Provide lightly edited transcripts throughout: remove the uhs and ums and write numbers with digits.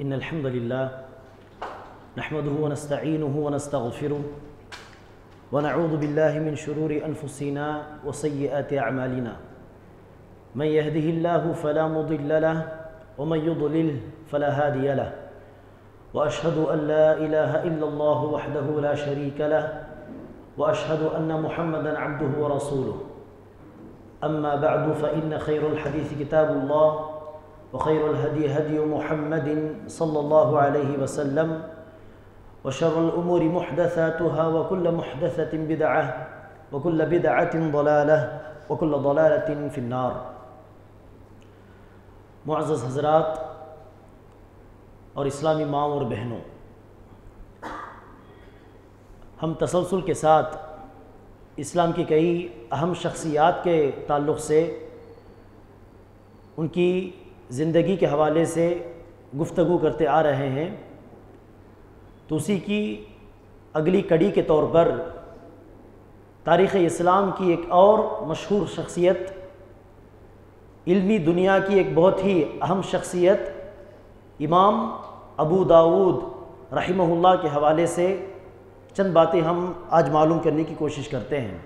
إن الحمد لله نحمده ونستعينه ونستغفره ونعوذ بالله من شرور أنفسنا وسيئات أعمالنا من يهده الله فلا مضل له ومن يضلل فلا هادي له وأشهد أن لا إله إلا الله وحده لا شريك له وأشهد أن محمدًا عبده ورسوله أما بعد فإن خير الحديث كتاب الله وخير الهدي هدي محمد صلى الله عليه وسلم وشر الأمور محدثاتها وكل محدثة بدعة وكل بدعة ضلالة وكل ضلالة في النار۔ معزز حضرات اور اسلامی ماں اور بہنوں، ہم تسلسل کے ساتھ اسلام کی کئی اہم شخصیات کے تعلق سے ان کی زندگی کے حوالے سے گفتگو کرتے آ رہے ہیں، تو اسی کی اگلی کڑی کے طور پر تاریخ اسلام کی ایک اور مشہور شخصیت، علمی دنیا کی ایک بہت ہی اہم شخصیت امام ابو داؤد رحمہ اللہ کے حوالے سے چند باتیں ہم آج معلوم کرنے کی کوشش کرتے ہیں۔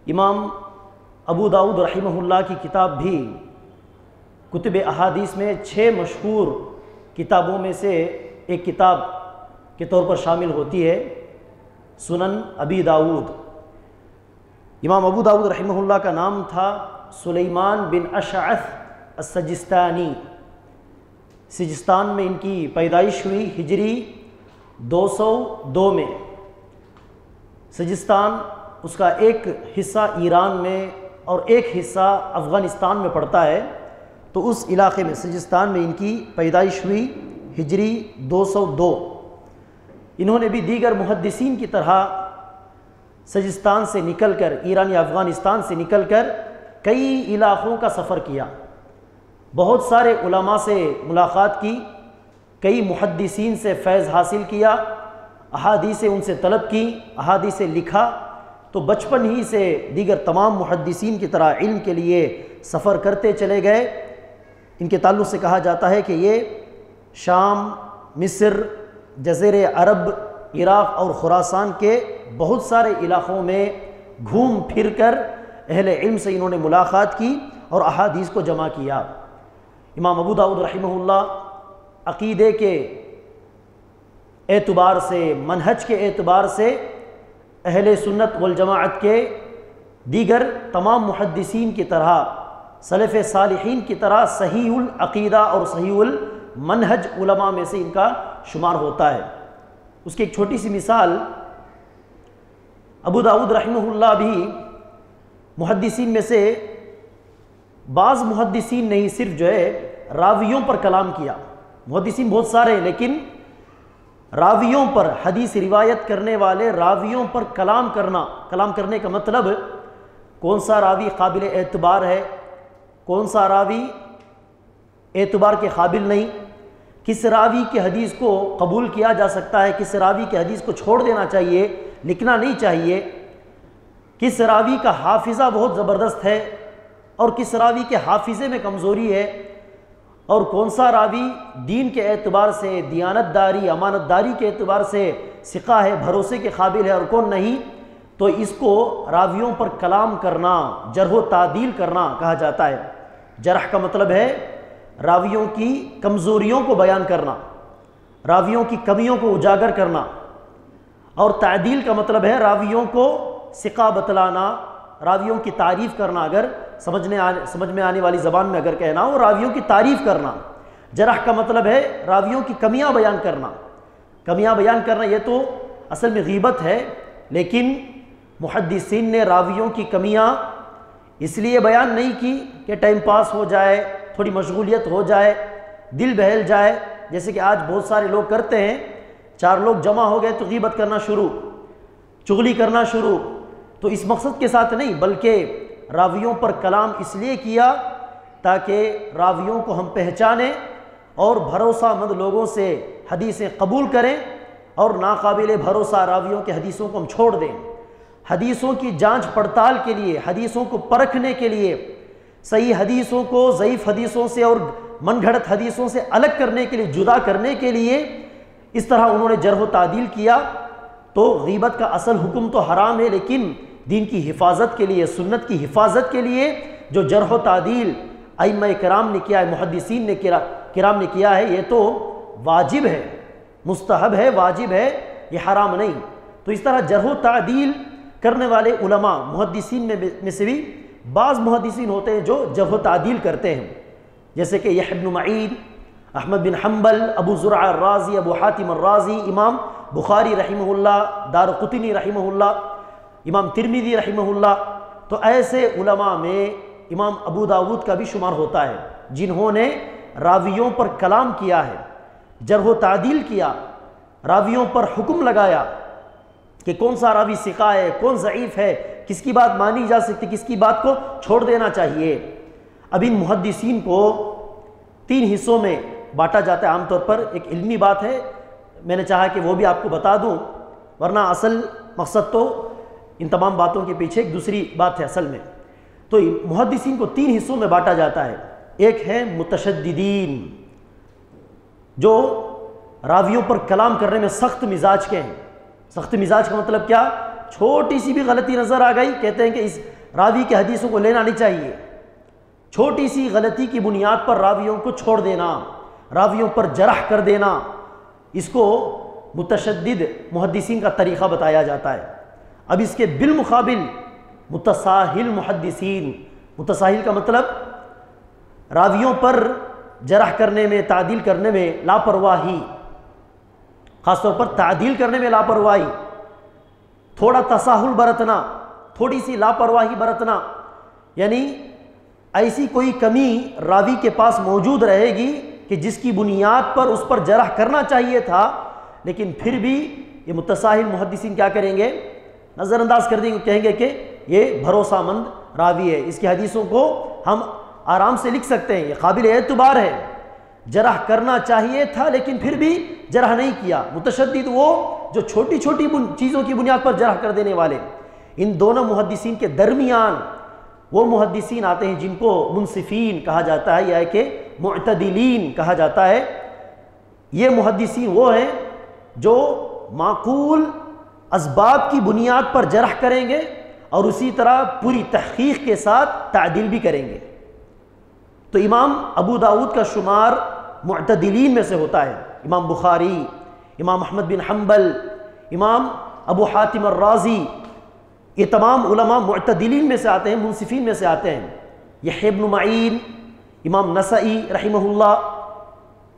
امام ابو داؤد رحمہ اللہ کی کتاب بھی کتب احادیث میں 6 مشہور کتابوں میں سے ایک کتاب کے طور پر شامل ہوتی ہے، سنن ابی داؤد۔ امام ابو داؤد رحمہ اللہ کا نام تھا سلیمان بن اشعث السجستانی۔ سجستان میں ان کی پیدائش ہوئی ہجری 202 میں۔ سجستان اس کا ایک حصہ ایران میں اور ایک حصہ افغانستان میں پڑتا ہے، تو اس علاقے میں سجستان میں ان کی پیدائش ہوئی ہجری 202۔ انہوں نے بھی دیگر محدثین کی طرح سجستان سے نکل کر، ایران یا افغانستان سے نکل کر کئی علاقوں کا سفر کیا، بہت سارے علماء سے ملاقات کی، کئی محدثین سے فیض حاصل کیا، احادیث ان سے طلب کی، احادیث لکھا، تو بچپن ہی سے دیگر تمام محدثین کی طرح علم کے لیے سفر کرتے چلے گئے۔ ان کے تعلق سے کہا جاتا ہے کہ یہ شام، مصر، جزیرہ عرب، عراق اور خراسان کے بہت سارے علاقوں میں گھوم پھر کر اہل علم سے انہوں نے ملاقات کی اور احادیث کو جمع کیا۔ امام ابو داؤد رحمہ اللہ عقیدے کے اعتبار سے، منہج کے اعتبار سے اہل سنت والجماعت کے دیگر تمام محدثین کی طرح، سلف صالحین کی طرح صحیح العقیدہ اور صحیح المنہج علماء میں سے ان کا شمار ہوتا ہے۔ اس کی ایک چھوٹی سی مثال، ابو داؤد رحمہ اللہ بھی محدثین میں سے بعض محدثین نے ہی صرف راویوں پر کلام کیا۔ محدثین بہت سارے ہیں، لیکن راویوں پر، حدیث روایت کرنے والے راویوں پر کلام کرنے کا مطلب کون سا راوی قابل اعتبار ہے، کون سا راوی اعتبار کے قابل نہیں، کس راوی کی حدیث کو قبول کیا جا سکتا ہے، کس راوی کی حدیث کو چھوڑ دینا چاہیے، لکھنا نہیں چاہیے، کس راوی کا حافظہ بہت زبردست ہے اور کس راوی کے حافظے میں کمزوری ہے، اور کون سا راوی دین کے اعتبار سے، دیانت داری، امانت داری کے اعتبار سے ثقہ ہے، بھروسے کے قابل ہے اور کون نہیں، تو اس کو راویوں پر کلام کرنا، جرح و تعدیل کرنا کہا جاتا ہے۔ جرح کا مطلب ہے راویوں کی کمزوریوں کو بیان کرنا، راویوں کی کمیوں کو اجاگر کرنا، اور تعدیل کا مطلب ہے راویوں کو ثقہ بتلانا، راویوں کی تعریف کرنا، اگر سمجھ میں آنے والی زبان میں اگر کہنا ہو، راویوں کی تعریف کرنا۔ جرح کا مطلب ہے راویوں کی کمیاں بیان کرنا۔ کمیاں بیان کرنا یہ تو اصل میں غیبت ہے، لیکن محدثین نے راویوں کی کمیاں اس لیے بیان نہیں کی کہ ٹائم پاس ہو جائے، تھوڑی مشغولیت ہو جائے، دل بہل جائے، جیسے کہ آج بہت سارے لوگ کرتے ہیں۔ 4 لوگ جمع ہو گئے تو غیبت کرنا شروع، چغلی کرنا شروع، تو اس مقصد کے ساتھ نہیں، بلکہ راویوں پر کلام اس لیے کیا تاکہ راویوں کو ہم پہچانیں اور بھروسہ مند لوگوں سے حدیثیں قبول کریں، اور ناقابل بھروسہ راویوں کے حدیثوں کو ہم چھوڑ دیں۔ حدیثوں کی جانچ پڑتال کے لیے، حدیثوں کو پرکھنے کے لیے، صحیح حدیثوں کو ضعیف حدیثوں سے اور من گھڑت حدیثوں سے الگ کرنے کے لیے، جدا کرنے کے لیے اس طرح انہوں نے جرح و تعدیل کیا، تو غیبت کا اصل حکم تو حرام ہے، لیکن دین کی حفاظت کے لیے، سنت کی حفاظت کے لیے جو جرح و تعدیل ائمہ کرام نے کیا ہے، محدثین نے کرام نے کیا ہے، یہ تو واجب ہے، مستحب ہے، واجب ہے، یہ حرام نہیں۔ تو اس طرح جرح و تعدیل کرنے والے علماء محدثین میں سے بھی بعض محدثین ہوتے ہیں جو جرح و تعدیل کرتے ہیں، جیسے کہ یحییٰ بن معین، احمد بن حنبل، ابو زرع الرازی، ابو حاتم الرازی، امام بخاری رحمہ اللہ، دارقطنی رحمہ اللہ، امام ترمذی رحمہ اللہ۔ تو ایسے علماء میں امام ابو داود کا بھی شمار ہوتا ہے، جنہوں نے راویوں پر کلام کیا ہے، جرح و تعدیل کیا، راویوں پر حکم لگایا کہ کون سا راوی ثقہ ہے، کون ضعیف ہے، کس کی بات مانی جا سکتی، کس کی بات کو چھوڑ دینا چاہیے۔ اب ان محدثین کو 3 حصوں میں بانٹا جاتا ہے عام طور پر۔ ایک علمی بات ہے، میں نے چاہا کہ وہ بھی آپ کو بتا دوں، ورنہ اصل مقصد تو ان تمام باتوں کے پیچھے ایک دوسری بات ہے اصل میں۔ تو محدثین کو 3 حصوں میں بانٹا جاتا ہے۔ ایک ہے متشددین، جو راویوں پر کلام کرنے میں سخت مزاج کے ہیں۔ سخت مزاج کا مطلب کیا؟ چھوٹی سی بھی غلطی نظر آ گئی، کہتے ہیں کہ اس راوی کی حدیثوں کو لینا نہیں چاہیے۔ چھوٹی سی غلطی کی بنیاد پر راویوں کو چھوڑ دینا، راویوں پر جرح کر دینا، اس کو متشدد محدثین کا طریقہ بتایا جاتا ہے۔ اب اس کے بالمقابل متساہل محدثین، متساہل کا مطلب راویوں پر جرح کرنے میں، تعدیل کرنے میں لاپرواہی، خاص طور پر تعدیل کرنے میں لاپرواہی، تھوڑا تساہل برتنا، تھوڑی سی لاپرواہی برتنا، یعنی ایسی کوئی کمی راوی کے پاس موجود رہے گی کہ جس کی بنیاد پر اس پر جرح کرنا چاہیے تھا، لیکن پھر بھی یہ متساہل محدثین کیا کریں گے؟ نظر انداز کر دیں گے، کہیں گے کہ یہ بھروسہ مند راوی ہے، اس کی حدیثوں کو ہم آرام سے لکھ سکتے ہیں، یہ قابل اعتبار ہے، جرح کرنا چاہیے تھا لیکن پھر بھی جرح نہیں کیا۔ متشدد وہ جو چھوٹی چھوٹی چیزوں کی بنیاد پر جرح کر دینے والے۔ ان دونوں محدثین کے درمیان وہ محدثین آتے ہیں جن کو منصفین کہا جاتا ہے، یا کہ معتدلین کہا جاتا ہے۔ یہ محدثین وہ ہیں جو معقول اسباب کی بنیاد پر جرح کریں گے اور اسی طرح پوری تحقیق کے ساتھ تعدیل بھی کریں گے۔ تو امام ابو داود کا شمار معتدلین میں سے ہوتا ہے۔ امام بخاری، امام احمد بن حنبل، امام ابو حاتم الرازی، یہ تمام علماء معتدلین میں سے آتے ہیں، منصفین میں سے آتے ہیں۔ یحییٰ بن معین، امام نسائی رحمہ اللہ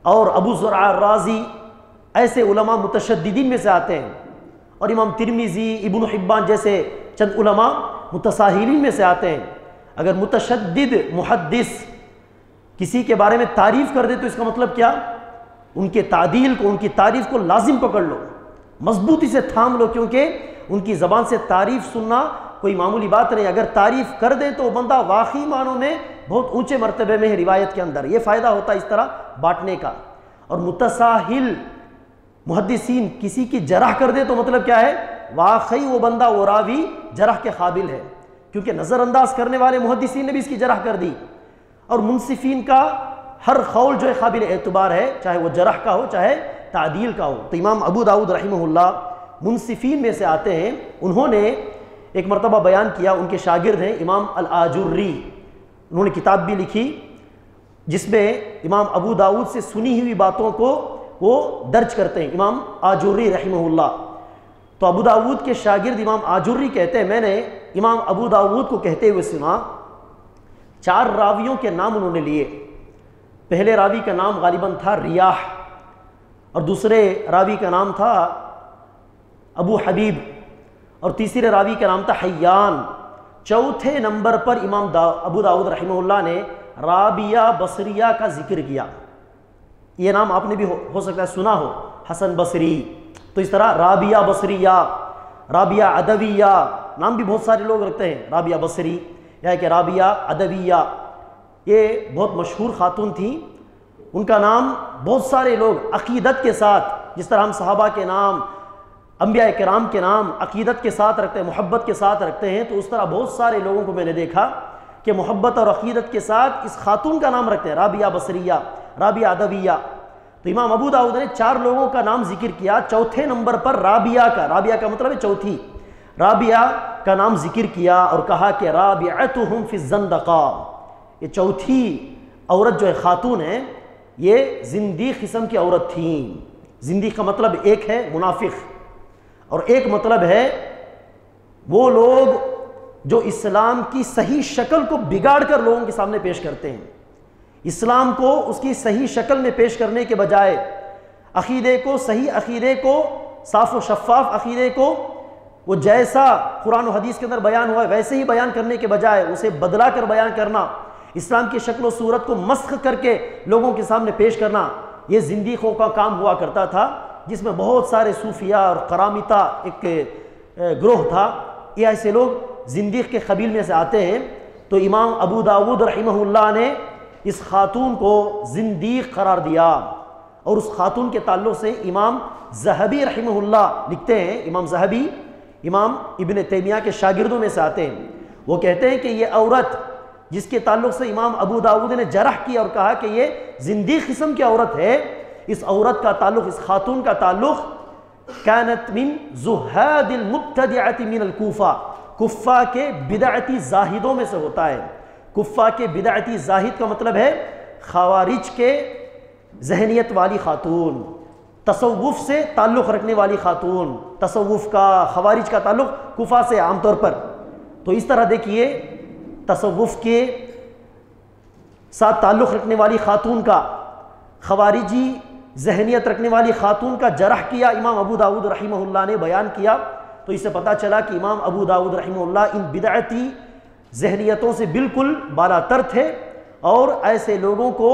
اور ابو زرع الرازی، ایسے علماء متشددین میں سے آتے ہیں۔ اور امام ترمذی، ابن حبان جیسے چند علماء متساہلین میں سے آتے ہیں۔ اگر متشدد محدث کسی کے بارے میں تعریف کر دے تو اس کا مطلب کیا؟ ان کے تعدیل کو، ان کی تعریف کو لازم پکڑ لو، مضبوطی سے تھام لو، کیونکہ ان کی زبان سے تعریف سننا کوئی معمولی بات نہیں۔ اگر تعریف کر دیں تو بندہ واقعی معنوں میں بہت اونچے مرتبے میں ہے روایت کے اندر۔ یہ فائدہ ہوتا ہے اس طرح بانٹنے کا۔ اور متساہل محدثین کسی کی جرح کر دے تو مطلب کیا ہے؟ واقعی وہ بندہ، وہ راوی جرح کے قابل ہے، کیونکہ نظر انداز کرنے والے محدثین نے بھی اس کی جرح کر دی۔ اور منصفین کا ہر قول جو ہے قابل اعتبار ہے، چاہے وہ جرح کا ہو چاہے تعدیل کا ہو۔ تو امام ابو داود رحمہ اللہ منصفین میں سے آتے ہیں۔ انہوں نے ایک مرتبہ بیان کیا، ان کے شاگرد ہیں امام الآجری، انہوں نے کتاب بھی لکھی جس میں امام ابو داود سے سنی ہوئی باتوں کو وہ درج کرتے ہیں، امام آجری رحمہ اللہ۔ تو ابو داود کے شاگرد امام آجری کہتے ہیں، میں نے امام ابو داود کو کہتے ہوئے سنا، 4 راویوں کے نام انہوں نے لیے۔ پہلے راوی کا نام غالباً تھا ریاح، اور دوسرے راوی کا نام تھا ابو حبیب، اور تیسرے راوی کا نام تھا حیان۔ چوتھے نمبر پر امام ابو داود رحمہ اللہ نے رابعہ بصریہ کا ذکر کیا۔ یہ نام آپ نے بھی ہو سکتا ہے سنا ہو، حسن بصری۔ تو اس طرح رابعہ بصریہ، رابعہ عدویہ، نام بھی بہت سارے لوگ رکھتے ہیں، رابعہ بصری یا کہ رابعہ عدویہ۔ یہ بہت مشہور خاتون تھیں، ان کا نام بہت سارے لوگ عقیدت کے ساتھ، جس طرح ہم صحابہ کے نام، انبیاء کرام کے نام عقیدت کے ساتھ رکھتے ہیں، محبت کے ساتھ رکھتے ہیں، تو اس طرح بہت سارے لوگوں کو میں نے دیکھا کہ محبت اور عقیدت کے ساتھ اس خاتون کا نام رکھتے ہیں، رابعہ بصریہ، رابعہ ادویہ۔ تو امام ابو داؤد نے 4 لوگوں کا نام ذکر کیا، چوتھے نمبر پر رابعہ کا مطلب ہے چوتھی، رابعہ کا نام ذکر کیا اور کہا کہ رابعتہم فی الزندقہ، یہ چوتھی عورت جو ہے خاتون ہے یہ زندیق قسم کی عورت تھیں۔ زندیق کا مطلب ایک ہے منافق اور ایک مطلب ہے وہ لوگ جو اسلام کی صحیح شکل کو بگاڑ کر لوگوں کے سامنے پیش کرتے ہیں۔ اسلام کو اس کی صحیح شکل میں پیش کرنے کے بجائے عقیدے کو، صحیح عقیدے کو، صاف و شفاف عقیدے کو وہ جیسا قرآن و حدیث کے اندر بیان ہوا ہے ویسے ہی بیان کرنے کے بجائے اسے بدلا کر بیان کرنا، اسلام کی شکل و صورت کو مسخ کر کے لوگوں کے سامنے پیش کرنا، یہ زندیقوں کا کام ہوا کرتا تھا، جس میں بہت سارے صوفیاء اور قرامطہ ایک گروہ تھا۔ یہ ایسے لوگ زندیق کے قبیل میں سے آتے ہیں۔ تو امام ابو داود رحمہ اللہ نے اس خاتون کو زندیق قرار دیا، اور اس خاتون کے تعلق سے امام ذہبی رحمہ اللہ لکھتے ہیں، امام ذہبی امام ابن تیمیہ کے شاگردوں میں سے آتے ہیں، وہ کہتے ہیں کہ یہ عورت جس کے تعلق سے امام ابو داود نے جرح کیا اور کہا کہ یہ زندیق قسم کی عورت ہے، اس عورت کا تعلق، اس خاتون کا تعلق کانت من زہاد المبتدعۃ من الکوفہ، کفہ کے بدعتی زاہدوں میں سے ہوتا ہے۔ کفہ کے بدعتی زاہد کا مطلب ہے خوارج کے ذہنیت والی خاتون، تصوف سے تعلق رکھنے والی خاتون، تصوف کا، خوارج کا تعلق کفہ سے عام طور پر۔ تو اس طرح دیکھیے تصوف کے ساتھ تعلق رکھنے والی خاتون کا، خوارجی ذہنیت رکھنے والی خاتون کا جرح کیا امام ابو داود رحمہ اللہ نے، بیان کیا۔ تو اس سے پتہ چلا کہ امام ابو داود رحمہ اللہ ان بدعتی ذہنیتوں سے بالکل بالا تر تھے، اور ایسے لوگوں کو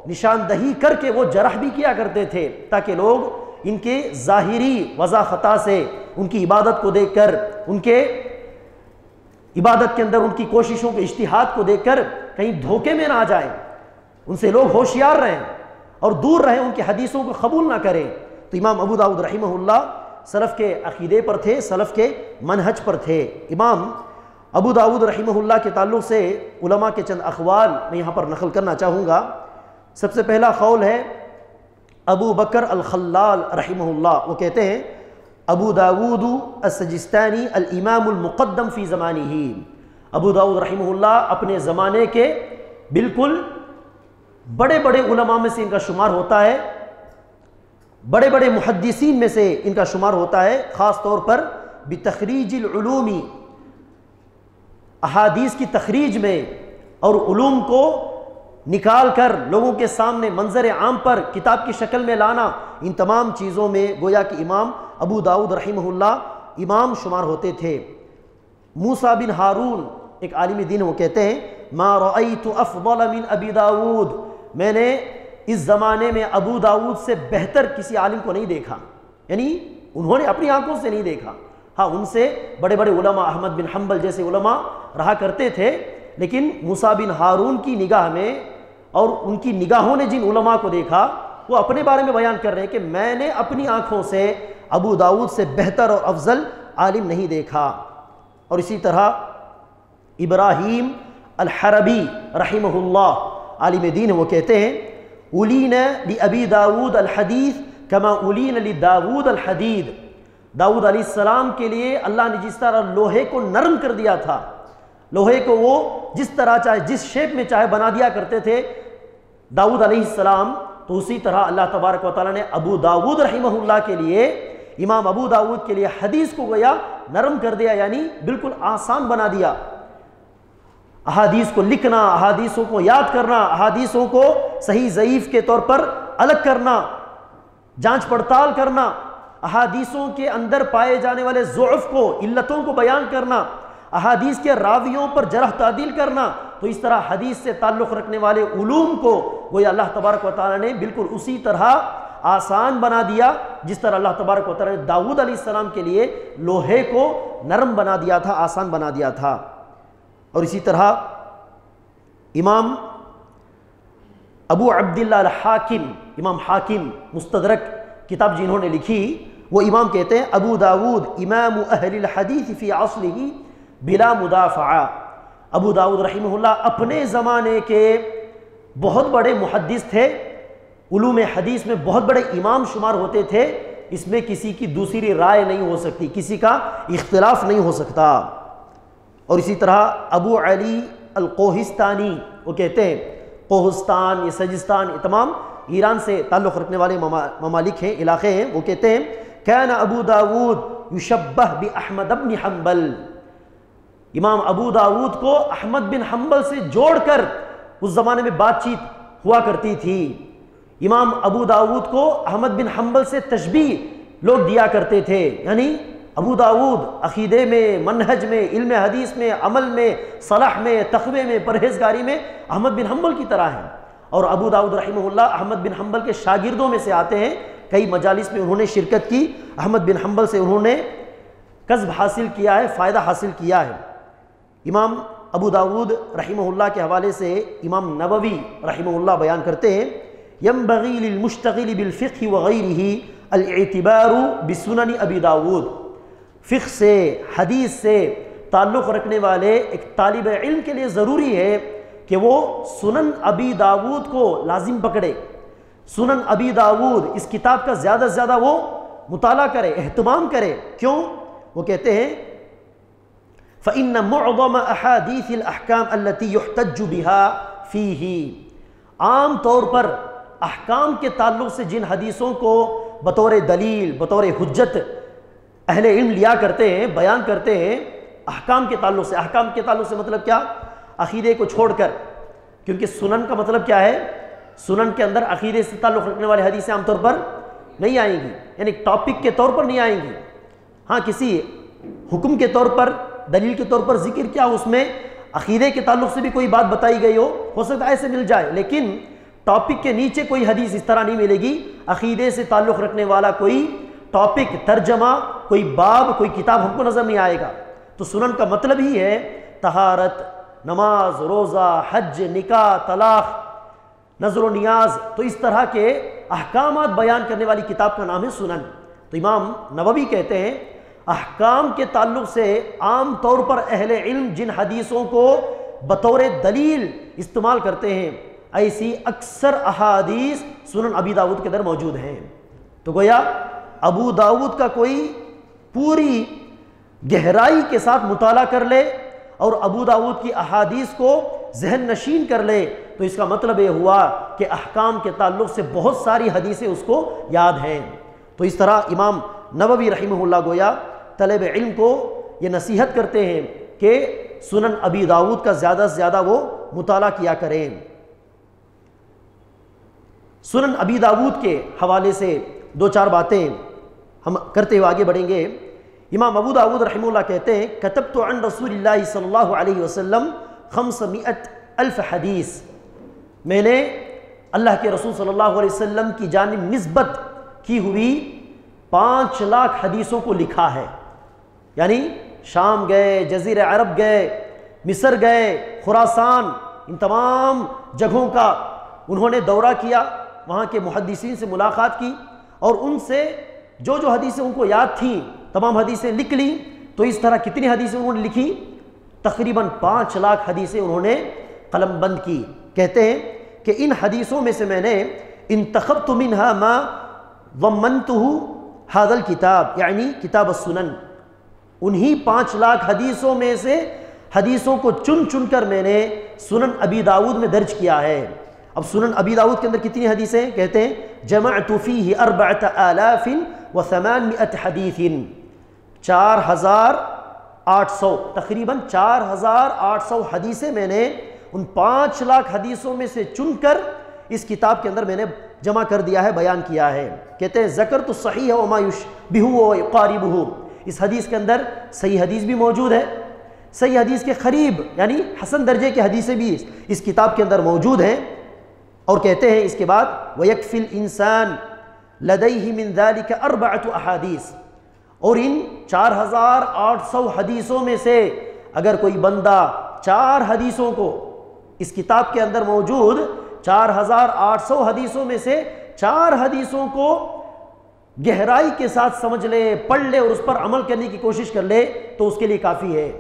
نشاندہی کر کے وہ جرح بھی کیا کرتے تھے، تاکہ لوگ ان کے ظاہری وضع خطا سے، ان کی عبادت کو دیکھ کر، ان کے عبادت کے اندر ان کی کوششوں کے اجتہاد کو دیکھ کر کہیں دھوکے میں نہ آ جائیں، ان سے لوگ ہوشیار رہیں اور دور رہیں، ان کی حدیثوں کو قبول نہ کریں۔ تو امام ابو داود رحمہ اللہ سلف کے عقیدے پر تھے، سلف کے منہج پر تھے۔ امام ابو داود رحمہ اللہ کے تعلق سے علماء کے چند اقوال میں یہاں پر نقل کرنا چاہوں گا۔ سب سے پہلا قول ہے ابو بکر الخلال رحمہ اللہ، وہ کہتے ہیں ابو داود السجستانی الامام المقدم فی زمانہ، ابو داود رحمہ اللہ اپنے زمانے کے بالکل بڑے بڑے علماء میں سے ان کا شمار ہوتا ہے، بڑے بڑے محدثین میں سے ان کا شمار ہوتا ہے، خاص طور پر بتخریج العلوم، احادیث کی تخریج میں اور علوم کو نکال کر لوگوں کے سامنے منظر عام پر کتاب کی شکل میں لانا، ان تمام چیزوں میں گویا کہ امام ابو داود رحمہ اللہ امام شمار ہوتے تھے۔ موسیٰ بن ہارون ایک عالم دین، وہ کہتے ہیں ما رأیت افضل من ابی داود، میں نے اس زمانے میں ابو داود سے بہتر کسی عالم کو نہیں دیکھا، یعنی انہوں نے اپنی آنکھوں سے نہیں دیکھا، ہاں ان سے بڑے بڑے علماء احمد بن حنبل جیسے علماء رہا کرتے تھے، لیکن موسیٰ بن ہارون کی نگاہ میں اور ان کی نگاہوں نے جن علماء کو دیکھا وہ اپنے بارے میں بیان کر رہے ہیں کہ میں نے اپنی آنکھوں سے ابو داود سے بہتر اور افضل عالم نہیں دیکھا۔ اور اسی طرح ابراہیم الحربی رحمہ اللہ عالم دین، وہ کہتے ہیں اولین لابی داود الحدیث کما اولین لداود الحدید، داؤد علیہ السلام کے لیے اللہ نے جس طرح لوہے کو نرم کر دیا تھا، لوہے کو وہ جس طرح چاہے جس شیپ میں چاہے بنا دیا کرتے تھے داؤد علیہ السلام، تو اسی طرح اللہ تبارک و تعالیٰ نے ابو داود رحمہ اللہ کے لیے، امام ابو داود کے لیے حدیث کو گویا نرم کر دیا، یعنی بالکل آسان بنا دیا۔ احادیث کو لکھنا، احادیثوں کو یاد کرنا، احادیثوں کو صحیح ضعیف کے طور پر الگ کرنا، جانچ پڑتال کرنا، احادیثوں کے اندر پائے جانے والے ضعف کو، علتوں کو بیان کرنا، احادیث کے راویوں پر جرح تعدیل کرنا، تو اس طرح حدیث سے تعلق رکھنے والے علوم کو گویا اللہ تبارک و تعالیٰ نے بالکل اسی طرح آسان بنا دیا جس طرح اللہ تبارک و تعالیٰ نے داؤد علیہ السلام کے لیے لوہے کو نرم بنا دیا تھا، آسان بنا دیا تھا۔ اور اسی طرح امام ابو عبداللہ الحاکم، امام حاکم مستدرک کتاب جنہوں نے لکھی، وہ امام کہتے ہیں ابو داود امام اہل الحدیث فی عصرہ بلا مدافعہ، ابو داؤد رحمہ اللہ اپنے زمانے کے بہت بڑے محدث تھے، علوم حدیث میں بہت بڑے امام شمار ہوتے تھے، اس میں کسی کی دوسری رائے نہیں ہو سکتی، کسی کا اختلاف نہیں ہو سکتا۔ اور اسی طرح ابو علی القوہستانی، وہ کہتے ہیں قوہستان، یہ سجستان، یہ تمام ایران سے تعلق رکھنے والے ممالک ہیں، علاقے ہیں، وہ کہتے ہیں کان ابو داود یشبہ باحمد بن حنبل، امام ابو داود کو احمد بن حنبل سے جوڑ کر اس زمانے میں بات چیت ہوا کرتی تھی، امام ابو داود کو احمد بن حنبل سے تشبیہ لوگ دیا کرتے تھے، یعنی ابو داود عقیدے میں، منہج میں، علم حدیث میں، عمل میں، صلاح میں، تقوی میں، پرہیزگاری میں احمد بن حنبل کی طرح ہیں۔ اور ابو داود رحمہ اللہ احمد بن حنبل کے شاگردوں میں سے آتے ہیں، کئی مجالس میں انہوں نے شرکت کی، احمد بن حنبل سے انہوں نے کسب حاصل کیا ہے، فائدہ حاصل کیا ہے۔ امام ابو داود رحمہ اللہ کے حوالے سے امام نووی رحمہ اللہ بیان کرتے ہیں ينبغي للمشتغل بالفقه وغيره الاعتبار بسنن ابی داود، فقہ سے، حدیث سے تعلق رکھنے والے ایک طالب علم کے لیے ضروری ہے کہ وہ سنن ابی داود کو لازم پکڑے، سنن ابی داود اس کتاب کا زیادہ سے زیادہ وہ مطالعہ کرے، اہتمام کرے۔ کیوں؟ وہ کہتے ہیں فإن معظم احادیث الاحکام التي يحتج بها فيه، عام طور پر احکام کے تعلق سے جن حدیثوں کو بطور دلیل، بطور حجت اہل علم لیا کرتے ہیں، بیان کرتے ہیں احکام کے تعلق سے۔ احکام کے تعلق سے مطلب کیا؟ عقیدے کو چھوڑ کر، کیونکہ سنن کا مطلب کیا ہے؟ سنن کے اندر عقیدے سے تعلق رکھنے والی حدیثیں عام طور پر نہیں آئیں گی، یعنی ٹاپک کے طور پر نہیں آئیں گی۔ ہاں کسی حکم کے طور پر، دلیل کے طور پر ذکر کیا، اس میں عقیدے کے تعلق سے بھی کوئی بات بتائی گئی ہو سکتا ہے ایسے مل جائے، لیکن ٹاپک کے نیچے کوئی حدیث اس طرح نہیں ملے گی، عقیدے سے تعلق رکھنے والا کوئی ٹاپک، ترجمہ، کوئی باب، کوئی کتاب ہم کو نظر نہیں آئے گا۔ تو سنن کا مطلب ہی ہے طہارت، نماز، روزہ، حج، نکاح، طلاق، نظر و نیاز، تو اس طرح کے احکامات بیان کرنے والی کتاب کا نام ہے سنن۔ تو امام نووی کہتے ہیں احکام کے تعلق سے عام طور پر اہل علم جن حدیثوں کو بطور دلیل استعمال کرتے ہیں، ایسی اکثر احادیث سنن ابی داود کے اندر موجود ہیں۔ تو گویا ابو داود کا کوئی پوری گہرائی کے ساتھ مطالعہ کر لے اور ابو داود کی احادیث کو ذہن نشین کر لے تو اس کا مطلب یہ ہوا کہ احکام کے تعلق سے بہت ساری حدیثیں اس کو یاد ہیں۔ تو اس طرح امام نووی رحمہ اللہ گویا طالب علم کو یہ نصیحت کرتے ہیں کہ سنن ابی داود کا زیادہ سے زیادہ وہ مطالعہ کیا کریں۔ سنن ابی داود کے حوالے سے دو چار باتیں ہم کرتے ہوئے آگے بڑھیں گے۔ امام ابو داود رحمہ اللہ کہتے ہیں کتبت عن رسول اللہ صلی اللہ علیہ وسلم 500,000 حدیث، میں نے اللہ کے رسول صلی اللہ علیہ وسلم کی جانب نسبت کی ہوئی 5 لاکھ حدیثوں کو لکھا ہے، یعنی شام گئے، جزیرہ عرب گئے، مصر گئے، خراسان، ان تمام جگہوں کا انہوں نے دورہ کیا، وہاں کے محدثین سے ملاقات کی اور ان سے جو جو حدیثیں ان کو یاد تھیں تمام حدیثیں لکھ لی۔ تو اس طرح کتنی حدیثیں انہوں نے لکھی؟ تقریباً 5 لاکھ حدیثیں انہوں نے قلم بند کی۔ کہتے ہیں کہ ان حدیثوں میں سے میں نے انتخبت منها ما ضمنته هذا الكتاب، یعنی کتاب السنن، انہی 5 لاکھ حدیثوں میں سے حدیثوں کو چن چن کر میں نے سنن ابی داود میں درج کیا ہے۔ اب سنن ابی داود کے اندر کتنی حدیثیں؟ کہتے ہیں جمعت فیہ 4800 حدیث، 4800، تقریباً 4800 حدیثیں میں نے ان 5 لاکھ حدیثوں میں سے چن کر اس کتاب کے اندر میں نے جمع کر دیا ہے، بیان کیا ہے۔ کہتے ہیں ذکرت الصحیح وما یشبہہ ویقاربہ، اس حدیث کے اندر صحیح حدیث بھی موجود ہے، صحیح حدیث کے قریب یعنی حسن درجے کی حدیثیں بھی اس کتاب کے اندر موجود ہیں۔ اور کہتے ہیں اس کے بعد وَيَكْفِي الْإِنسَانِ لَدَيْهِ مِنْ ذَلِكَ 4 أحادیث، اور ان 4800 حدیثوں میں سے اگر کوئی بندہ 4 حدیثوں کو اس کتاب کے اندر موجود 4800 حدیثوں میں سے 4 حدیثوں کو گہرائی کے ساتھ سمجھ لے، پڑھ لے اور اس پر عمل کرنے کی کوشش کر لے تو اس کے لیے کافی ہے۔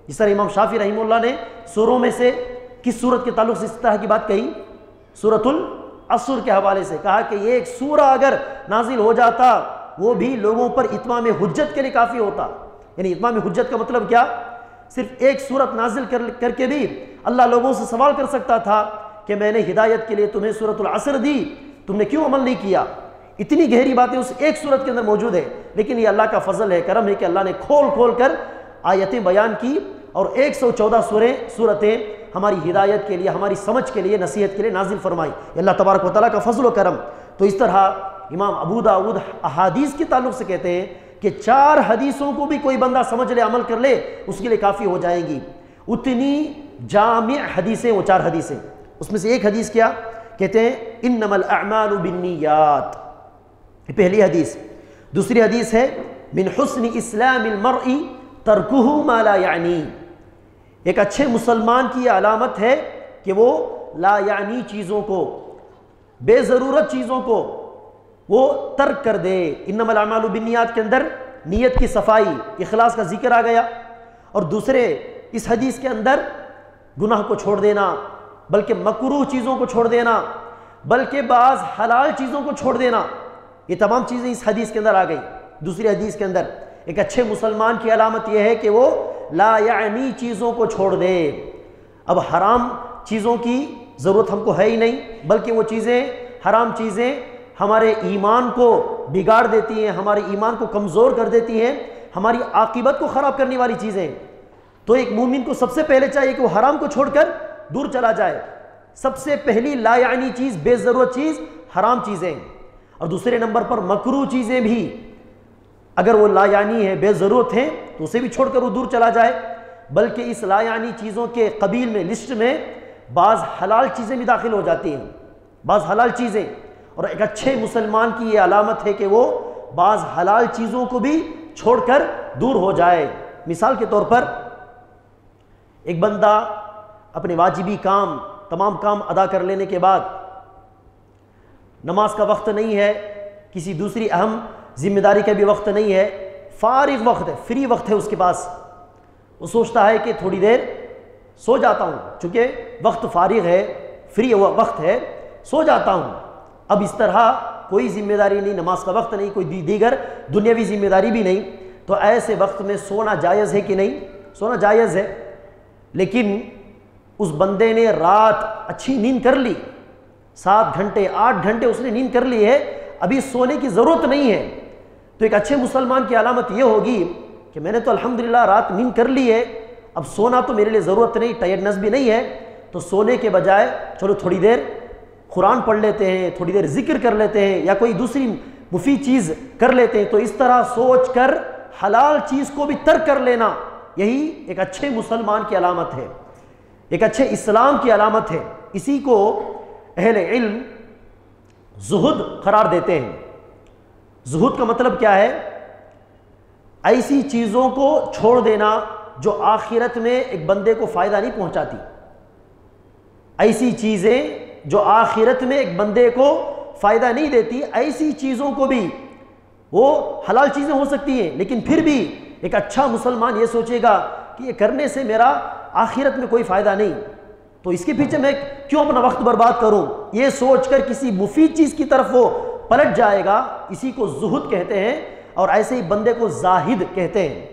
جس طرح امام شافعی رحمہ اللہ نے سوروں میں سے کس سورت کے تعلق سے اس طرح کی بات کہی؟ سورۃ العصر کے حوالے سے کہا کہ یہ ایک سورہ اگر نازل ہو جاتا وہ بھی لوگوں پر اتمام حجت کے لیے کافی ہوتا. یعنی اتمام حجت کا مطلب کیا؟ صرف ایک سورت نازل کر کے بھی اللہ لوگوں سے سوال کر سکتا تھا کہ میں نے ہدایت کے لیے تمہیں سورۃ العصر دی، تم نے کیوں عمل نہیں کیا؟ اتنی گہری باتیں اس ایک سورت کے اندر موجود ہے. لیکن یہ اللہ کا فضل ہے، کرم ہے کہ اللہ نے کھول کھول کر آیتیں بیان کی اور 114 سورتیں ہماری ہدایت کے لیے، ہماری سمجھ کے لیے، نصیحت کے لیے نازل فرمائی. یہ اللہ تبارک و تعالیٰ کا فضل و کرم. تو اس طرح امام ابو داؤد احادیث کے تعلق سے کہتے ہیں کہ 4 حدیثوں کو بھی کوئی بندہ سمجھ لے، عمل کر لے، اس کے لیے کافی ہو جائیں گی. اتنی جامع حدیثیں وہ 4 حدیثیں. اس میں سے ایک حدیث کیا کہتے ہیں؟ انما الاعمال بالنیات، پہلی حدیث. دوسری حدیث ہے من حسن اسلام المرء ترکہ ما لا یعنی. ایک اچھے مسلمان کی یہ علامت ہے کہ وہ لا یعنی چیزوں کو، بے ضرورت چیزوں کو وہ ترک کر دے. انما الاعمال بالنیات کے اندر نیت کی صفائی، اخلاص کا ذکر آ گیا. اور دوسرے اس حدیث کے اندر گناہ کو چھوڑ دینا، بلکہ مکروہ چیزوں کو چھوڑ دینا، بلکہ بعض حلال چیزوں کو چھوڑ دینا، یہ تمام چیزیں اس حدیث کے اندر آ گئی. دوسری حدیث کے اندر ایک اچھے مسلمان کی علامت یہ ہے کہ وہ لا یعنی چیزوں کو چھوڑ دے. اب حرام چیزوں کی ضرورت ہم کو ہے ہی نہیں، بلکہ وہ چیزیں، حرام چیزیں ہمارے ایمان کو بگاڑ دیتی ہیں، ہمارے ایمان کو کمزور کر دیتی ہیں، ہماری عاقبت کو خراب کرنے والی چیزیں. تو ایک مومن کو سب سے پہلے چاہیے کہ وہ حرام کو چھوڑ کر دور چلا جائے. سب سے پہلی لا یعنی چیز، بے ضرورت چیز حرام چیزیں. اور دوسرے نمبر پر مکروہ چیزیں بھی اگر وہ لا یعنی ہے، بے ضرورت ہیں، تو اسے بھی چھوڑ کر وہ دور چلا جائے. بلکہ اس لا یعنی چیزوں کے قبیل میں، لسٹ میں بعض حلال چیزیں بھی داخل ہو جاتی ہیں، بعض حلال چیزیں. اور ایک اچھے مسلمان کی یہ علامت ہے کہ وہ بعض حلال چیزوں کو بھی چھوڑ کر دور ہو جائے. مثال کے طور پر ایک بندہ اپنے واجبی کام، تمام کام ادا کر لینے کے بعد نماز کا وقت نہیں ہے، کسی دوسری اہم ذمہ داری کا بھی وقت نہیں ہے، فارغ وقت ہے، فری وقت ہے اس کے پاس. وہ سوچتا ہے کہ تھوڑی دیر سو جاتا ہوں، چونکہ وقت فارغ ہے، فری وقت ہے، سو جاتا ہوں. اب اس طرح کوئی ذمہ داری نہیں، نماز کا وقت نہیں، کوئی دیگر دنیاوی ذمہ داری بھی نہیں، تو ایسے وقت میں سونا جائز ہے کہ نہیں؟ سونا جائز ہے. لیکن اس بندے نے رات اچھی نیند کر لی، 7 گھنٹے 8 گھنٹے اس نے نیند کر لی ہے، ابھی سونے کی ضرورت نہیں ہے. تو ایک اچھے مسلمان کی علامت یہ ہوگی کہ میں نے تو الحمدللہ رات نیند کر لی ہے، اب سونا تو میرے لیے ضرورت نہیں، ٹائرڈنس بھی نہیں ہے، تو سونے کے بجائے چلو تھوڑی دیر قرآن پڑھ لیتے ہیں، تھوڑی دیر ذکر کر لیتے ہیں، یا کوئی دوسری مفید چیز کر لیتے ہیں. تو اس طرح سوچ کر حلال چیز کو بھی ترک کر لینا، یہی ایک اچھے مسلمان کی علامت ہے، ایک اچھے اسلام کی علامت ہے. اسی کو اہل علم زہد قرار دیتے ہیں. زہد کا مطلب کیا ہے؟ ایسی چیزوں کو چھوڑ دینا جو آخرت میں ایک بندے کو فائدہ نہیں پہنچاتی. ایسی چیزیں جو آخرت میں ایک بندے کو فائدہ نہیں دیتی، ایسی چیزوں کو بھی، وہ حلال چیزیں ہو سکتی ہیں، لیکن پھر بھی ایک اچھا مسلمان یہ سوچے گا کہ یہ کرنے سے میرا آخرت میں کوئی فائدہ نہیں، تو اس کے پیچھے میں کیوں اپنا وقت برباد کروں؟ یہ سوچ کر کسی مفید چیز کی طرف وہ پلٹ جائے گا. اسی کو زہد کہتے ہیں، اور ایسے ہی بندے کو زاہد کہتے ہیں.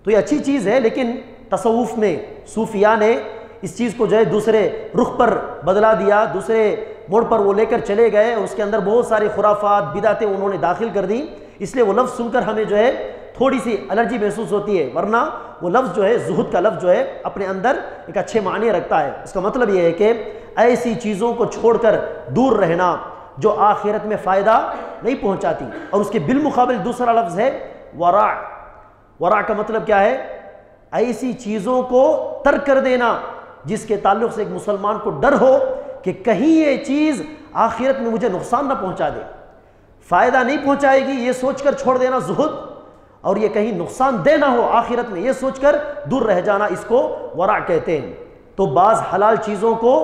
تو یہ اچھی چیز ہے، لیکن تصوف میں صوفیاء نے اس چیز کو جو ہے دوسرے رخ پر بدلا دیا، دوسرے موڑ پر وہ لے کر چلے گئے. اس کے اندر بہت سارے خرافات، بدعتیں انہوں نے داخل کر دی. اس لیے وہ لفظ سن کر ہمیں جو ہے تھوڑی سی الرجی محسوس ہوتی ہے، ورنہ وہ لفظ جو ہے، زہد کا لفظ جو ہے، اپنے اندر ایک اچھے معنی رکھتا ہے. اس کا مطلب یہ ہے کہ ایسی چیزوں کو چھوڑ کر دور رہنا جو آخرت میں فائدہ نہیں پہنچاتی. اور اس کے بالمقابل دوسرا لفظ ہے ورع. ورع کا مطلب کیا ہے؟ ایسی چیزوں کو ترک کر دینا جس کے تعلق سے ایک مسلمان کو ڈر ہو کہ کہیں یہ چیز آخرت میں مجھے نقصان نہ پہنچا دے، فائدہ نہیں پہنچائے گی، یہ سوچ کر چھوڑ دینا زہد. اور یہ کہیں نقصان دہ نہ ہو آخرت میں، یہ سوچ کر دور رہ جانا، اس کو ورع کہتے ہیں. تو بعض حلال چیزوں کو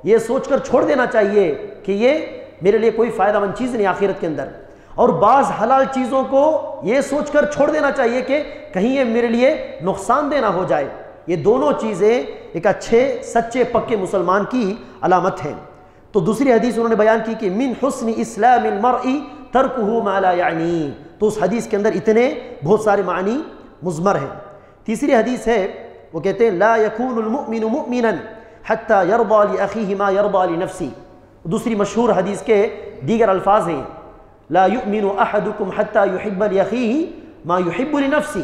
یہ سوچ کر چھوڑ دینا چاہیے کہ یہ میرے لیے کوئی فائدہ مند چیز نہیں آخرت کے اندر، اور بعض حلال چیزوں کو یہ سوچ کر چھوڑ دینا چاہیے کہ کہیں یہ میرے لیے نقصان دہ نہ ہو جائے. یہ دونوں چیزیں ایک اچھے سچے پکے مسلمان کی علامت ہیں۔ تو دوسری حدیث انہوں نے بیان کی کہ من حسن اسلام المرء ترکہ ما لا یعنی، تو اس حدیث کے اندر اتنے بہت سارے معنی مضمر ہیں۔ تیسری حدیث ہے، وہ کہتے ہیں لا یکون المؤمن مؤمنا حتی یرضى لأخیہ ما یرضى لنفسہ۔ دوسری مشہور حدیث کے دیگر الفاظ ہیں لا یؤمن احدکم حتی یحب لأخیہ ما یحب لنفسہ،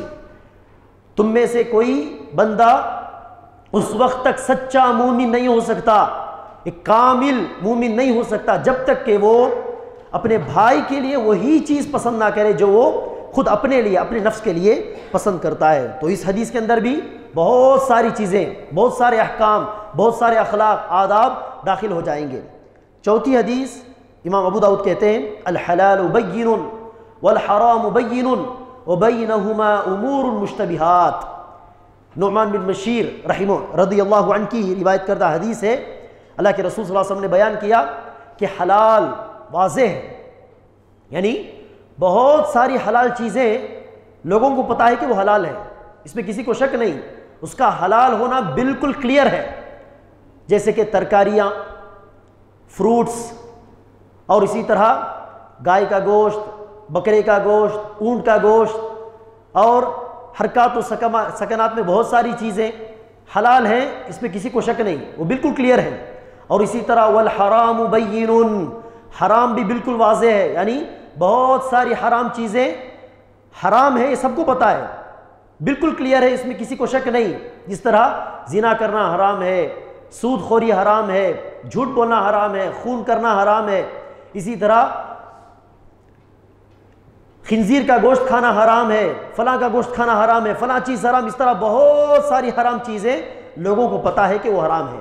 تم میں سے کوئی بندہ اس وقت تک سچا مومن نہیں ہو سکتا، ایک کامل مومن نہیں ہو سکتا جب تک کہ وہ اپنے بھائی کے لیے وہی چیز پسند نہ کرے جو وہ خود اپنے لیے اپنے نفس کے لیے پسند کرتا ہے۔ تو اس حدیث کے اندر بھی بہت ساری چیزیں، بہت سارے احکام، بہت سارے اخلاق، آداب داخل ہو جائیں گے۔ چوتھی حدیث امام ابو داؤد کہتے ہیں الحلال بین والحرام بین وبینہما امور مشتبہات۔ نعمان بن بشیر رحمہ رضی اللہ عنہ کی روایت کردہ حدیث ہے، اللہ کے رسول صلی اللہ علیہ وسلم نے بیان کیا کہ حلال واضح ہے، یعنی بہت ساری حلال چیزیں لوگوں کو پتہ ہے کہ وہ حلال ہے، اس میں کسی کو شک نہیں، اس کا حلال ہونا بالکل کلیئر ہے، جیسے کہ ترکاریاں، فروٹس، اور اسی طرح گائے کا گوشت، بکرے کا گوشت، اونٹ کا گوشت، اور حرکات و سکنات میں بہت ساری چیزیں حلال ہیں، اس میں کسی کو شک نہیں، وہ بالکل کلیئر ہے۔ اور اسی طرح والحرام بین، حرام بھی بالکل واضح ہے، یعنی بہت ساری حرام چیزیں حرام ہیں، یہ سب کو پتہ ہے، بالکل کلیئر ہے، اس میں کسی کو شک نہیں۔ جس طرح زنا کرنا حرام ہے، سود خوری حرام ہے، جھوٹ بولنا حرام ہے، خون کرنا حرام ہے، اسی طرح خنزیر کا گوشت کھانا حرام ہے، فلاں کا گوشت کھانا حرام ہے، فلاں چیز حرام، اس طرح بہت ساری حرام چیزیں لوگوں کو پتہ ہے کہ وہ حرام ہے۔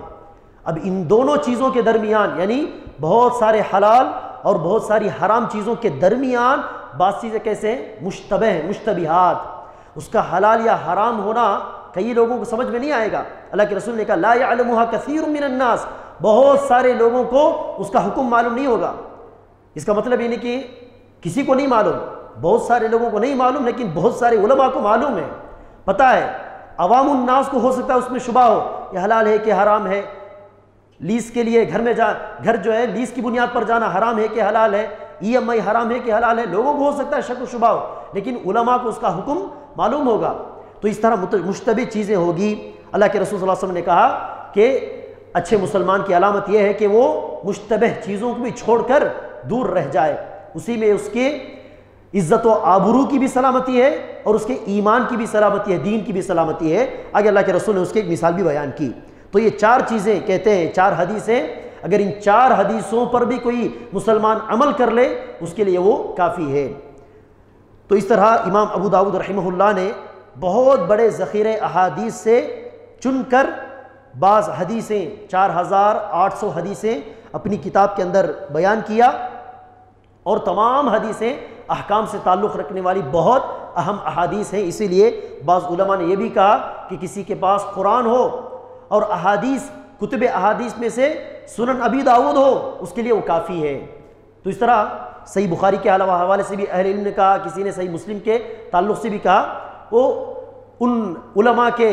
اب ان دونوں چیزوں کے درمیان، یعنی بہت سارے حلال اور بہت ساری حرام چیزوں کے درمیان بعض چیزیں کیسے ہیں؟ مشتبہ ہیں، مشتبہات، اس کا حلال یا حرام ہونا کئی لوگوں کو سمجھ میں نہیں آئے گا۔ اللہ کے رسول نے کہا لا یعلمها کثیر من الناس، بہت سارے لوگوں کو اس کا حکم معلوم نہیں ہوگا۔ اس کا مطلب یہ نہیں کہ کسی کو نہیں معلوم، بہت سارے لوگوں کو نہیں معلوم، لیکن بہت سارے علماء کو معلوم ہے، پتہ ہے۔ عوام الناس کو ہو سکتا ہے اس میں شبہ ہو، یہ حلال ہے کہ حرام ہے، لیز کے لیے گھر جو ہے لیز کی بنیاد پر جانا حرام ہے کہ حلال ہے، EMI حرام ہے کہ حلال ہے، لوگوں کو ہو سکتا ہے شک و شبہ ہو، لیکن علماء کو اس کا حکم معلوم ہوگا۔ تو اس طرح مشتبہ چیزیں ہوگی۔ اللہ کے رسول صلی اللہ علیہ وسلم نے کہا کہ اچھے مسلمان کی علامت یہ ہے کہ وہ مشتبہ چیزوں کو بھی چھوڑ کر دور رہ جائے، اسی میں اس کے عزت و آبرو کی بھی سلامتی ہے اور اس کے ایمان کی بھی سلامتی ہے، دین کی بھی سلامتی ہے۔ آگے اللہ کے رسول نے اس کی ایک مثال بھی بیان کی۔ تو یہ چار چیزیں کہتے ہیں، چار حدیثیں، اگر ان چار حدیثوں پر بھی کوئی مسلمان عمل کر لے اس کے لیے وہ کافی ہے۔ تو اس طرح امام ابو داؤد رحمہ اللہ نے بہت بڑے ذخیرے احادیث سے چن کر بعض حدیثیں، 4800 حدیثیں اپنی کتاب کے اندر بیان کیا، اور تمام حدیثیں احکام سے تعلق رکھنے والی بہت اہم احادیث ہیں۔ اسی لیے بعض علماء نے یہ بھی کہا کہ کسی کے پاس قرآن ہو اور احادیث، کتب احادیث میں سے سنن ابی داؤد ہو، اس کے لیے وہ کافی ہے۔ تو اس طرح صحیح بخاری کے حوالے سے بھی اہل علم نے کہا، کسی نے صحیح مسلم کے تعلق سے بھی کہا، وہ ان علماء کے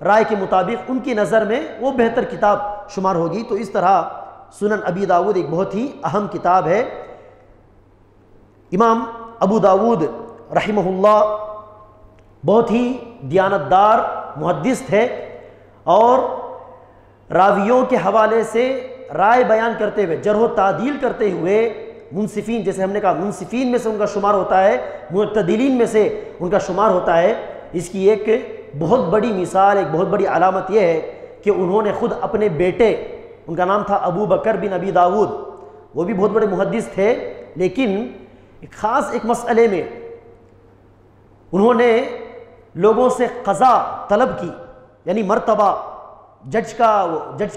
رائے کے مطابق ان کی نظر میں وہ بہتر کتاب شمار ہوگی۔ تو اس طرح سنن ابی داؤد ایک بہت ہی اہم کتاب ہے۔ امام ابو داؤد رحمہ اللہ بہت ہی دیانتدار محدث تھے، اور راویوں کے حوالے سے رائے بیان کرتے ہوئے، جرح و تعدیل کرتے ہوئے، منصفین، جیسے ہم نے کہا منصفین میں سے ان کا شمار ہوتا ہے، معتدلین میں سے ان کا شمار ہوتا ہے۔ اس کی ایک بہت بڑی مثال، ایک بہت بڑی علامت یہ ہے کہ انہوں نے خود اپنے بیٹے، ان کا نام تھا ابو بکر بن ابی داؤد، وہ بھی بہت بڑے محدث تھے، لیکن ایک مسئلے میں انہوں نے لوگوں سے قضا طلب کی، یعنی مرتبہ جج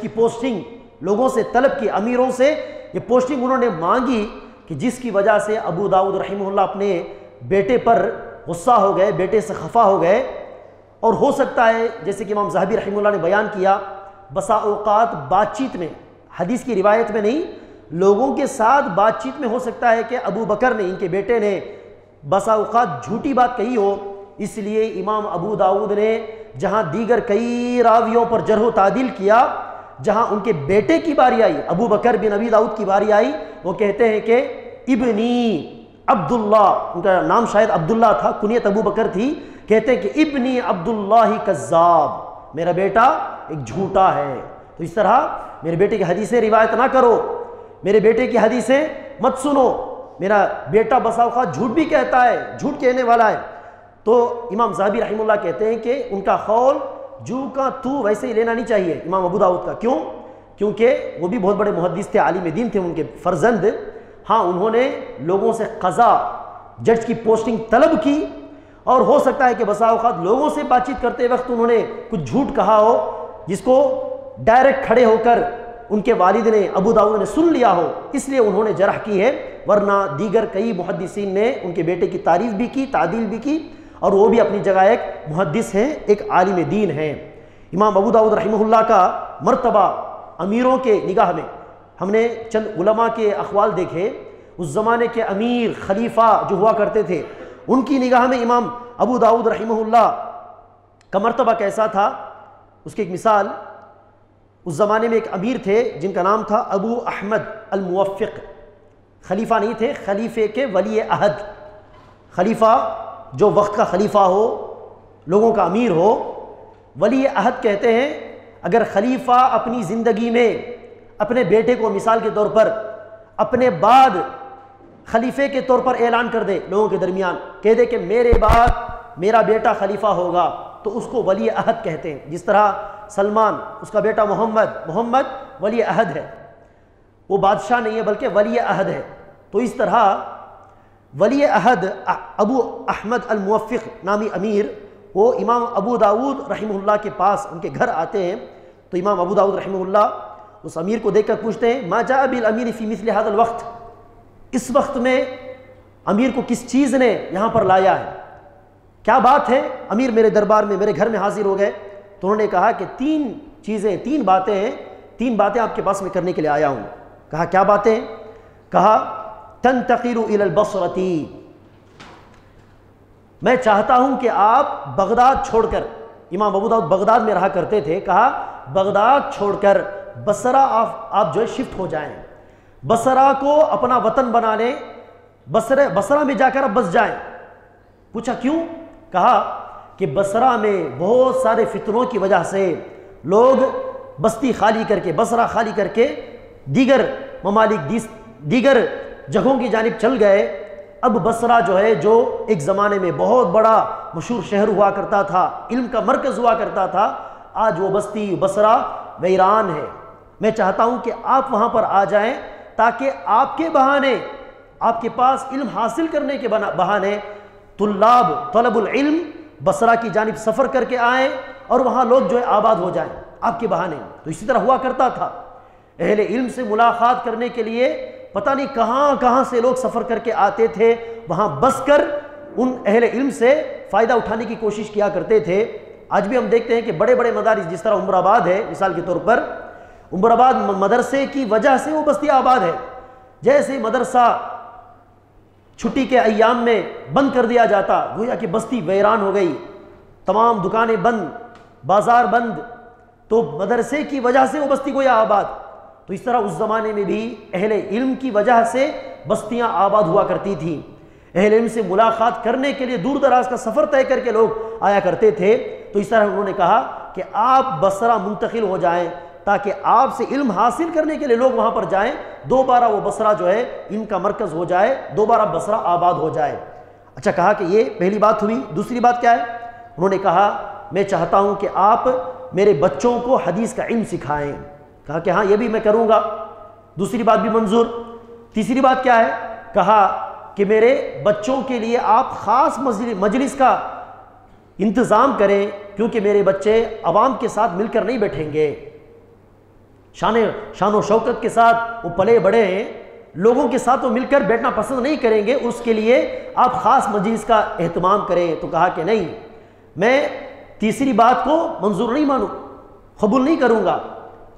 کی پوسٹنگ لوگوں سے طلب کی، امیروں سے یہ پوسٹنگ انہوں نے مانگی، کہ جس کی وجہ سے ابو داؤد رحمہ اللہ اپنے بیٹے پر غصہ ہو گئے، بیٹے سے خفا ہو گئے۔ اور ہو سکتا ہے جیسے کہ امام ذہبی رحمہ اللہ نے بیان کیا، بسا اوقات بات چیت میں، حدیث کی روایت میں نہیں، لوگوں کے ساتھ بات چیت میں ہو سکتا ہے کہ ابو بکر نے، ان کے بیٹے نے بسا اوقات جھوٹی بات کہی ہو، اس لیے امام ابو داؤد نے جہاں دیگر کئی راویوں پر جرح و تعدیل کیا، جہاں ان کے بیٹے کی باری آئی، ابو بکر بن ابی داؤد کی باری آئی، وہ کہتے ہیں کہ ابنی عبداللہ، ان کا نام شاید عبداللہ تھا، کنیت ابو بکر تھی، کہتے ہیں کہ ابنی عبداللہ کذاب، میرا بیٹا ایک جھوٹا ہے۔ تو اس طرح میرے بیٹے کی حدیثیں روایت نہ کرو، میرے بیٹے کی حدیثیں مت سنو، میرا بیٹا بسا اوقات جھوٹ بھی کہتا ہے، جھوٹ کہنے والا ہے۔ تو امام ذہبی رحمہ اللہ کہتے ہیں کہ ان کا قول جو کا تو ویسے ہی لینا نہیں چاہیے امام ابو داؤد کا۔ کیوں؟ کیونکہ وہ بھی بہت بڑے محدث تھے، عالم دین تھے ان کے فرزند۔ ہاں انہوں نے لوگوں سے قضا، جج کی پوسٹنگ طلب کی، اور ہو سکتا ہے کہ بسا اوقات لوگوں سے بات چیت کرتے وقت انہوں نے کچھ جھوٹ کہا ہو، جس کو ڈائریکٹ کھڑے ہو کر ان کے والد نے، ابو داؤد نے سن لیا ہو، اس لیے انہوں نے جرح کی ہے، ورنہ دیگر کئی محدثین نے ان کے بیٹے کی تعریف بھی کی، تعدیل بھی کی، اور وہ بھی اپنی جگہ ایک محدث ہیں، ایک عالم دین ہیں۔ امام ابو داؤد رحمہ اللہ کا مرتبہ امیروں کے نگاہ میں، ہم نے چند علماء کے اقوال دیکھے، اس زمانے کے امیر خلیفہ جو ہوا کرتے تھے، ان کی نگاہ میں امام ابو داؤد رحمہ اللہ کا مرتبہ کیسا تھا۔ اس کی ایک مثال، اس زمانے میں ایک امیر تھے جن کا نام تھا ابو احمد الموفق، خلیفہ نہیں تھے، خلیفے کے ولی عہد، خلیفہ جو وقت کا خلیفہ ہو، لوگوں کا امیر ہو، ولی عہد کہتے ہیں اگر خلیفہ اپنی زندگی میں اپنے بیٹے کو مثال کے طور پر اپنے بعد خلیفے کے طور پر اعلان کر دے، لوگوں کے درمیان کہہ دے کہ میرے بعد میرا بیٹا خلیفہ ہوگا، تو اس کو ولی عہد کہتے ہیں۔ جس طرح سلمان، اس کا بیٹا محمد ولی عہد ہے، وہ بادشاہ نہیں ہے بلکہ ولی عہد ہے۔ تو اس طرح ولی عہد ابو احمد الموفق نامی امیر، وہ امام ابو داؤد رحمہ اللہ کے پاس ان کے گھر آتے ہیں، تو امام ابو داؤد رحمہ اللہ اس امیر کو دیکھ کر پوچھتے ہیں ما جاء بالامیر فی مثل هذا الوقت، اس وقت میں امیر کو کس چیز نے یہاں پر لایا ہے، کیا بات ہے؟ امیر میرے دربار میں، میرے گھر میں حاضر ہو گئے۔ تو انہوں نے کہا کہ تین باتیں ہیں، تین باتیں آپ کے پاس میں کرنے کے لیے آیا ہوں۔ کہا کیا باتیں؟ کہا تنتقل الى البصرة، میں چاہتا ہوں کہ آپ بغداد چھوڑ کر، امام ابو داؤد بغداد میں رہا کرتے تھے، کہا بغداد چھوڑ کر بصرہ آپ جو ہے شفٹ ہو جائیں، بصرہ کو اپنا وطن بنا لیں، بصرہ میں جا کر آپ بس جائیں۔ پوچھا کیوں؟ کہا کہ بصرہ میں بہت سارے فتنوں کی وجہ سے لوگ بستی خالی کر کے، بصرہ خالی کر کے دیگر ممالک، دیگر جگہوں کی جانب چل گئے۔ اب بصرہ جو ہے، جو ایک زمانے میں بہت بڑا مشہور شہر ہوا کرتا تھا، علم کا مرکز ہوا کرتا تھا، آج وہ بستی بصرہ ویران ہے۔ میں چاہتا ہوں کہ آپ وہاں پر آ جائیں تاکہ آپ کے بہانے، آپ کے پاس علم حاصل کرنے کے بہانے طلب العلم بصرہ کی جانب سفر کر کے آئیں، اور وہاں لوگ جو ہے آباد ہو جائیں آپ کے بہانے۔ تو اسی طرح ہوا کرتا تھا، اہل علم سے ملاقات کرنے کے لیے پتہ نہیں کہاں کہاں سے لوگ سفر کر کے آتے تھے، وہاں بس کر ان اہل علم سے فائدہ اٹھانے کی کوشش کیا کرتے تھے۔ آج بھی ہم دیکھتے ہیں کہ بڑے بڑے مدارس، جس طرح عمر آباد ہے مثال کے طور پر، عمر آباد مدرسے کی وجہ سے وہ بستی آباد ہے۔ جیسے مدرسہ چھٹی کے ایام میں بند کر دیا جاتا، گویا کہ بستی ویران ہو گئی، تمام دکانیں بند، بازار بند، تو مدرسے کی وجہ سے وہ بستی گویا آباد۔ تو اس طرح اس زمانے میں بھی اہل علم کی وجہ سے بستیاں آباد ہوا کرتی تھیں۔ اہل علم سے ملاقات کرنے کے لیے دور دراز کا سفر طے کر کے لوگ آیا کرتے تھے۔ تو اس طرح انہوں نے کہا کہ آپ بصرہ منتقل ہو جائیں تاکہ آپ سے علم حاصل کرنے کے لیے لوگ وہاں پر جائیں، دوبارہ وہ بصرہ جو ہے ان کا مرکز ہو جائے، دوبارہ بصرہ آباد ہو جائے۔ اچھا، کہا کہ یہ پہلی بات ہوئی۔ دوسری بات کیا ہے؟ انہوں نے کہا میں چاہتا ہوں کہ آپ میرے بچوں کو حدیث کا علم سکھائیں۔ کہا کہ ہاں یہ بھی میں کروں گا، دوسری بات بھی منظور۔ تیسری بات کیا ہے؟ کہا کہ میرے بچوں کے لیے آپ خاص مجلس کا انتظام کریں، کیونکہ میرے بچے عوام کے ساتھ مل کر نہیں بیٹھیں گے، شان و شوکت کے ساتھ وہ پلے بڑے ہیں، لوگوں کے ساتھ وہ مل کر بیٹھنا پسند نہیں کریں گے، اس کے لیے آپ خاص مجلس کا اہتمام کریں۔ تو کہا کہ نہیں، میں تیسری بات کو منظور نہیں مانوں، قبول نہیں کروں گا،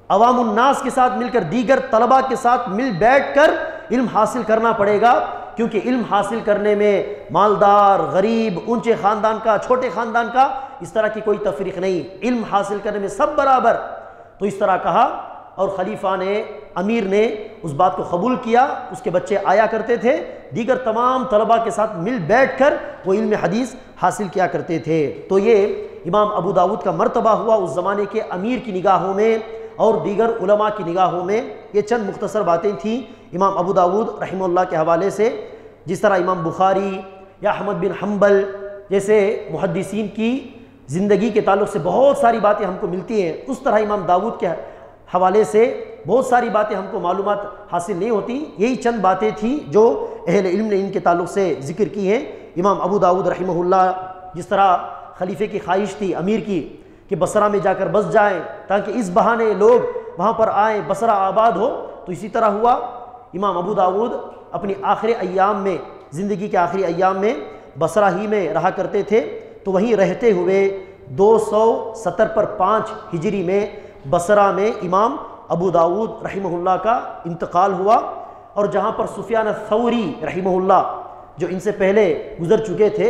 عوام الناس کے ساتھ مل کر، دیگر طلباء کے ساتھ مل بیٹھ کر علم حاصل کرنا پڑے گا، کیونکہ علم حاصل کرنے میں مالدار، غریب، اونچے خاندان کا، چھوٹے خاندان کا اس طرح کی کوئی تفریق نہیں، علم حاصل کرنے میں سب برابر۔ تو اس طرح کہا، اور خلیفہ نے، امیر نے اس بات کو قبول کیا۔ اس کے بچے آیا کرتے تھے، دیگر تمام طلباء کے ساتھ مل بیٹھ کر وہ علم حدیث حاصل کیا کرتے تھے۔ تو یہ امام ابو داود کا مرتبہ ہوا اس زمانے کے امیر کی نگاہوں میں اور دیگر علماء کی نگاہوں میں۔ یہ چند مختصر باتیں تھیں امام ابو داود رحمہ اللہ کے حوالے سے۔ جس طرح امام بخاری یا احمد بن حنبل جیسے محدثین کی زندگی کے تعلق سے بہت ساری باتیں ہم کو ملتی ہیں، اس طرح امام داود کے حوالے سے بہت ساری باتیں ہم کو معلومات حاصل نہیں ہوتی۔ یہی چند باتیں تھیں جو اہل علم نے ان کے تعلق سے ذکر کی ہیں۔ امام ابو داود رحمہ اللہ، جس طرح خلیفے کی خواہش تھی امیر کی کہ بصرہ میں جا کر بس جائیں تاکہ اس بہانے لوگ وہاں پر آئیں، بصرہ آباد ہو، تو اسی طرح ہوا۔ امام ابو داود اپنی آخری ایام میں، زندگی کے آخری ایام میں بصرہ ہی میں رہا کرتے تھے، تو وہیں رہتے ہوئے 270 پر 5 ہجری میں بصرہ میں امام ابو داود رحمہ اللہ کا انتقال ہوا، اور جہاں پر سفیان الثوری رحمہ اللہ جو ان سے پہلے گزر چکے تھے،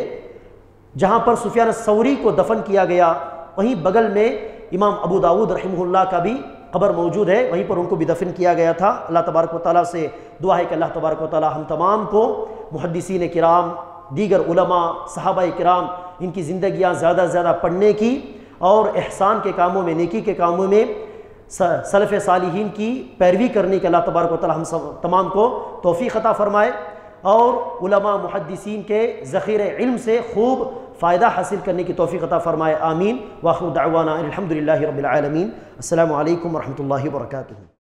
جہاں پر سفیان الثوری کو دفن کیا گیا، وہیں بغل میں امام ابو داود رحمہ اللہ کا بھی قبر موجود ہے، وہیں پر ان کو بھی دفن کیا گیا تھا۔ اللہ تبارک و تعالیٰ سے دعا ہے کہ اللہ تبارک و تعالیٰ ہم تمام کو محدثین کرام، دیگر علماء، صحابہ کرام، ان کی زندگیاں زیادہ سے زیادہ پڑھنے کی اور احسان کے کاموں میں، نیکی کے کاموں میں، سلف صالحین کی پیروی کرنے کے اللہ تبارک و تعالیٰ ہم سب تمام کو توفیق عطا فرمائے، اور علماء محدثین کے ذخیرہ علم سے خوب فائدہ حاصل کرنے کی توفیق عطا فرمائے، آمین۔ وآخر دعوانا الحمدللہ رب العالمین۔ السلام علیکم ورحمۃ اللہ وبرکاتہ۔